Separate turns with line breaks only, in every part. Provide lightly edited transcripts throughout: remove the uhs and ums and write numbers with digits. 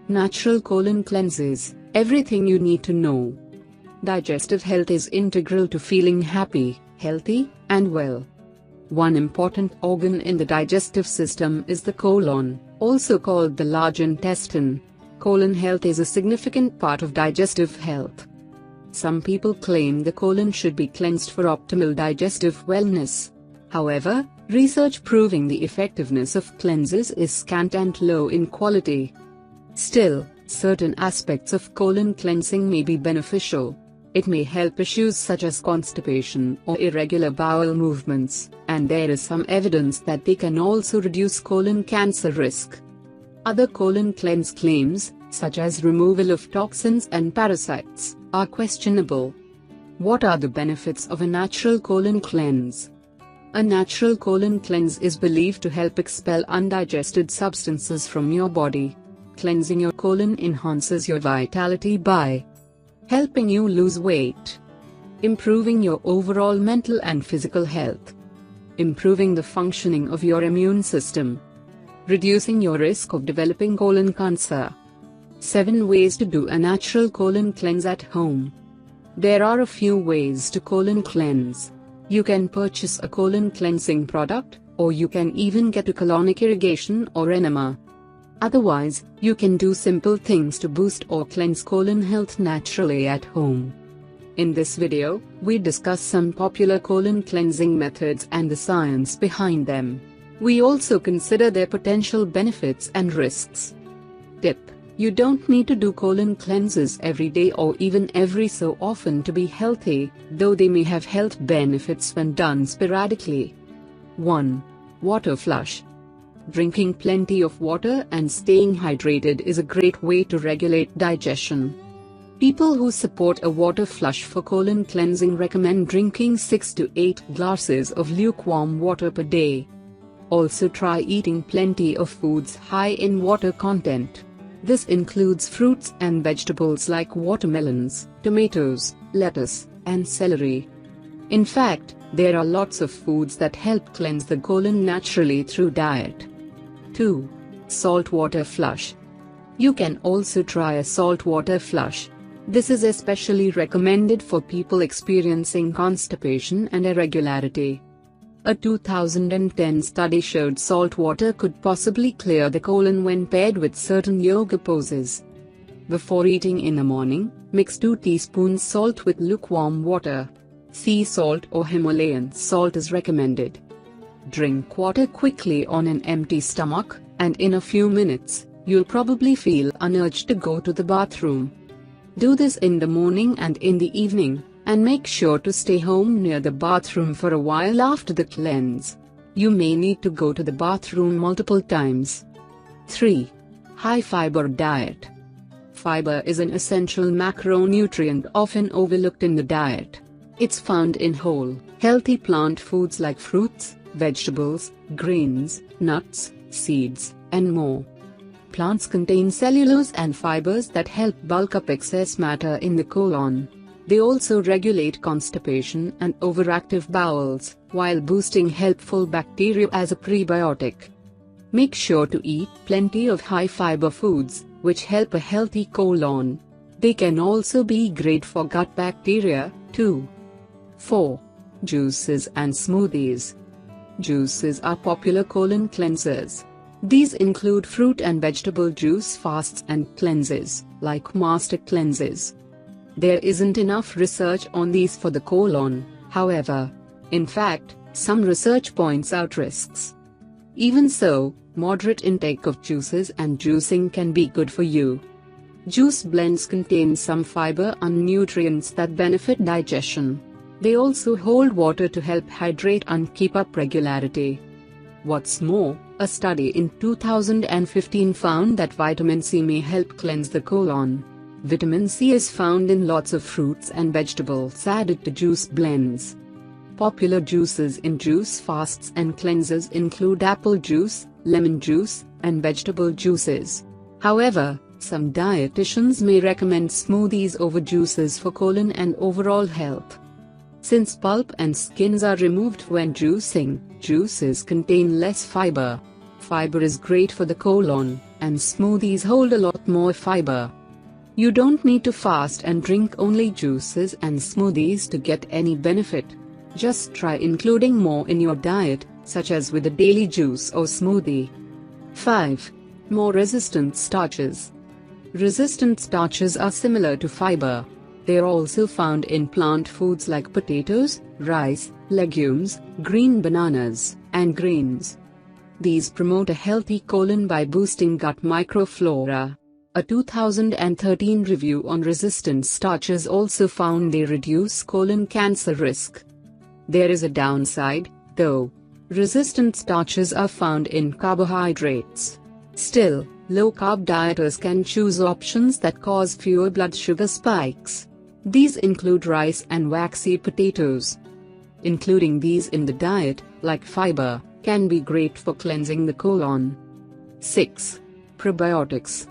Natural colon cleanses, everything you need to know. Digestive health is integral to feeling happy, healthy, and well. One important organ in the digestive system is the colon, also called the large intestine. Colon health is a significant part of digestive health. Some people claim the colon should be cleansed for optimal digestive wellness. However, research proving the effectiveness of cleanses is scant and low in quality. Still, certain aspects of colon cleansing may be beneficial. It may help issues such as constipation or irregular bowel movements, and there is some evidence that they can also reduce colon cancer risk. Other colon cleanse claims, such as removal of toxins and parasites, are questionable. What are the benefits of a natural colon cleanse? A natural colon cleanse is believed to help expel undigested substances from your body. Cleansing your colon enhances your vitality by helping you lose weight, improving your overall mental and physical health, improving the functioning of your immune system, reducing your risk of developing colon cancer. 7 ways to do a natural colon cleanse at home. There are a few ways to colon cleanse. You can purchase a colon cleansing product, or you can even get a colonic irrigation or enema. Otherwise, you can do simple things to boost or cleanse colon health naturally at home. In this video, we discuss some popular colon cleansing methods and the science behind them. We also consider their potential benefits and risks. Tip: you don't need to do colon cleanses every day or even every so often to be healthy, though they may have health benefits when done sporadically. 1. Water flush. Drinking plenty of water and staying hydrated is a great way to regulate digestion. People who support a water flush for colon cleansing recommend drinking 6 to 8 glasses of lukewarm water per day. Also try eating plenty of foods high in water content. This includes fruits and vegetables like watermelons, tomatoes, lettuce, and celery. In fact, there are lots of foods that help cleanse the colon naturally through diet. 2. Saltwater flush. You can also try a saltwater flush. This is especially recommended for people experiencing constipation and irregularity. A 2010 study showed salt water could possibly clear the colon when paired with certain yoga poses. Before eating in the morning, mix 2 teaspoons salt with lukewarm water. Sea salt or Himalayan salt is recommended. Drink water quickly on an empty stomach, and in a few minutes, you'll probably feel unurged to go to the bathroom. Do this in the morning and in the evening, and make sure to stay home near the bathroom for a while after the cleanse. You may need to go to the bathroom multiple times. 3. High fiber diet. Fiber is an essential macronutrient often overlooked in the diet. It's found in whole, healthy plant foods like fruits, vegetables, grains, nuts, seeds, and more. Plants contain cellulose and fibers that help bulk up excess matter in the colon. They also regulate constipation and overactive bowels, while boosting helpful bacteria as a prebiotic. Make sure to eat plenty of high-fiber foods, which help a healthy colon. They can also be great for gut bacteria, too. 4. Juices and smoothies. Juices are popular colon cleansers. These include fruit and vegetable juice fasts and cleanses, like master cleanses. There isn't enough research on these for the colon, however. In fact, some research points out risks. Even so, moderate intake of juices and juicing can be good for you. Juice blends contain some fiber and nutrients that benefit digestion. They also hold water to help hydrate and keep up regularity. What's more, a study in 2015 found that vitamin C may help cleanse the colon. Vitamin C is found in lots of fruits and vegetables added to juice blends. Popular juices in juice fasts and cleanses include apple juice, lemon juice, and vegetable juices. However, some dietitians may recommend smoothies over juices for colon and overall health. Since pulp and skins are removed when juicing, juices contain less fiber. Fiber is great for the colon, and smoothies hold a lot more fiber. You don't need to fast and drink only juices and smoothies to get any benefit. Just try including more in your diet, such as with a daily juice or smoothie. 5. More resistant starches. Resistant starches are similar to fiber. They are also found in plant foods like potatoes, rice, legumes, green bananas, and grains. These promote a healthy colon by boosting gut microflora. A 2013 review on resistant starches also found they reduce colon cancer risk. There is a downside, though. Resistant starches are found in carbohydrates. Still, low-carb dieters can choose options that cause fewer blood sugar spikes. These include rice and waxy potatoes. Including these in the diet, like fiber, can be great for cleansing the colon. 6. Probiotics.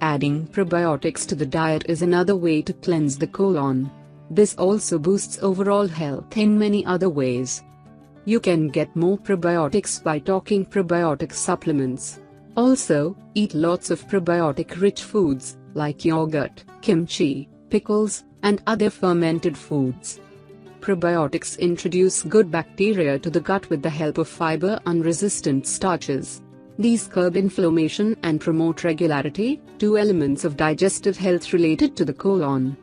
Adding probiotics to the diet is another way to cleanse the colon. This also boosts overall health in many other ways. You can get more probiotics by taking probiotic supplements. Also, eat lots of probiotic-rich foods, like yogurt, kimchi, pickles, and other fermented foods. Probiotics introduce good bacteria to the gut with the help of fiber and resistant starches. These curb inflammation and promote regularity, two elements of digestive health related to the colon.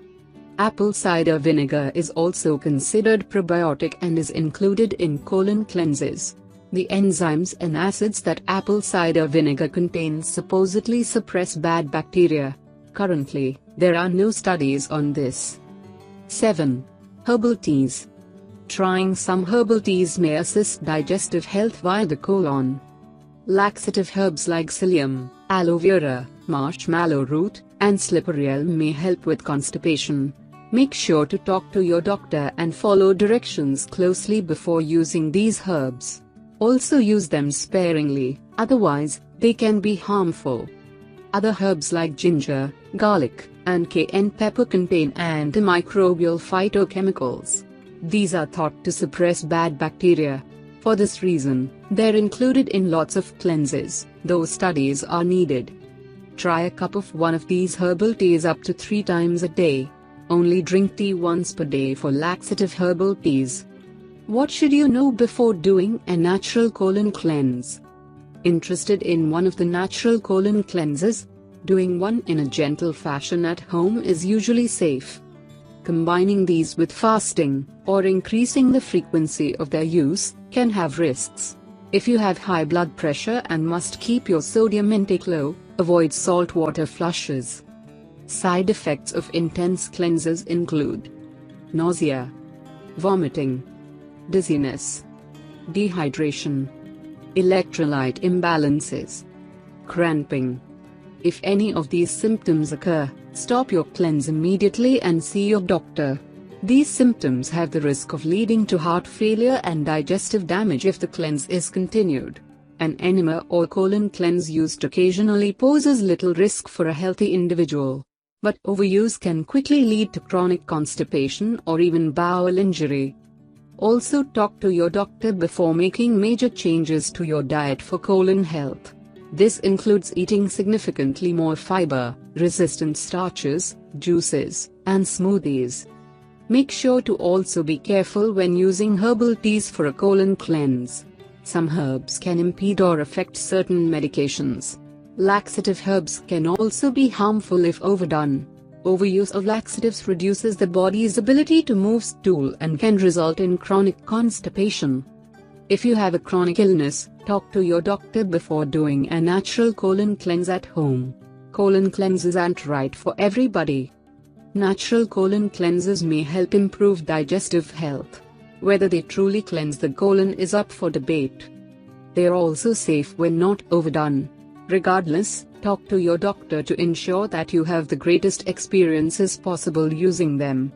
Apple cider vinegar is also considered probiotic and is included in colon cleanses. The enzymes and acids that apple cider vinegar contains supposedly suppress bad bacteria. Currently, there are no studies on this. 7. Herbal teas. Trying some herbal teas may assist digestive health via the colon. Laxative herbs like psyllium, aloe vera, marshmallow root, and slippery elm may help with constipation. Make sure to talk to your doctor and follow directions closely before using these herbs. Also use them sparingly, otherwise, they can be harmful. Other herbs like ginger, garlic, and cayenne pepper contain antimicrobial phytochemicals. These are thought to suppress bad bacteria. For this reason, they're included in lots of cleanses, though studies are needed. Try a cup of one of these herbal teas up to 3 times a day. Only drink tea once per day for laxative herbal teas. What should you know before doing a natural colon cleanse? Interested in one of the natural colon cleanses? Doing one in a gentle fashion at home is usually safe. Combining these with fasting, or increasing the frequency of their use, can have risks. If you have high blood pressure and must keep your sodium intake low, avoid saltwater flushes. Side effects of intense cleanses include nausea, vomiting, dizziness, dehydration, electrolyte imbalances, cramping. If any of these symptoms occur, stop your cleanse immediately and see your doctor. These symptoms have the risk of leading to heart failure and digestive damage if the cleanse is continued. An enema or colon cleanse used occasionally poses little risk for a healthy individual. But overuse can quickly lead to chronic constipation or even bowel injury. Also talk to your doctor before making major changes to your diet for colon health. This includes eating significantly more fiber, resistant starches, juices, and smoothies. Make sure to also be careful when using herbal teas for a colon cleanse. Some herbs can impede or affect certain medications. Laxative herbs can also be harmful if overdone. Overuse of laxatives reduces the body's ability to move stool and can result in chronic constipation. If you have a chronic illness, talk to your doctor before doing a natural colon cleanse at home. Colon cleanses aren't right for everybody. Natural colon cleanses may help improve digestive health. Whether they truly cleanse the colon is up for debate. They are also safe when not overdone. Regardless, talk to your doctor to ensure that you have the greatest experiences possible using them.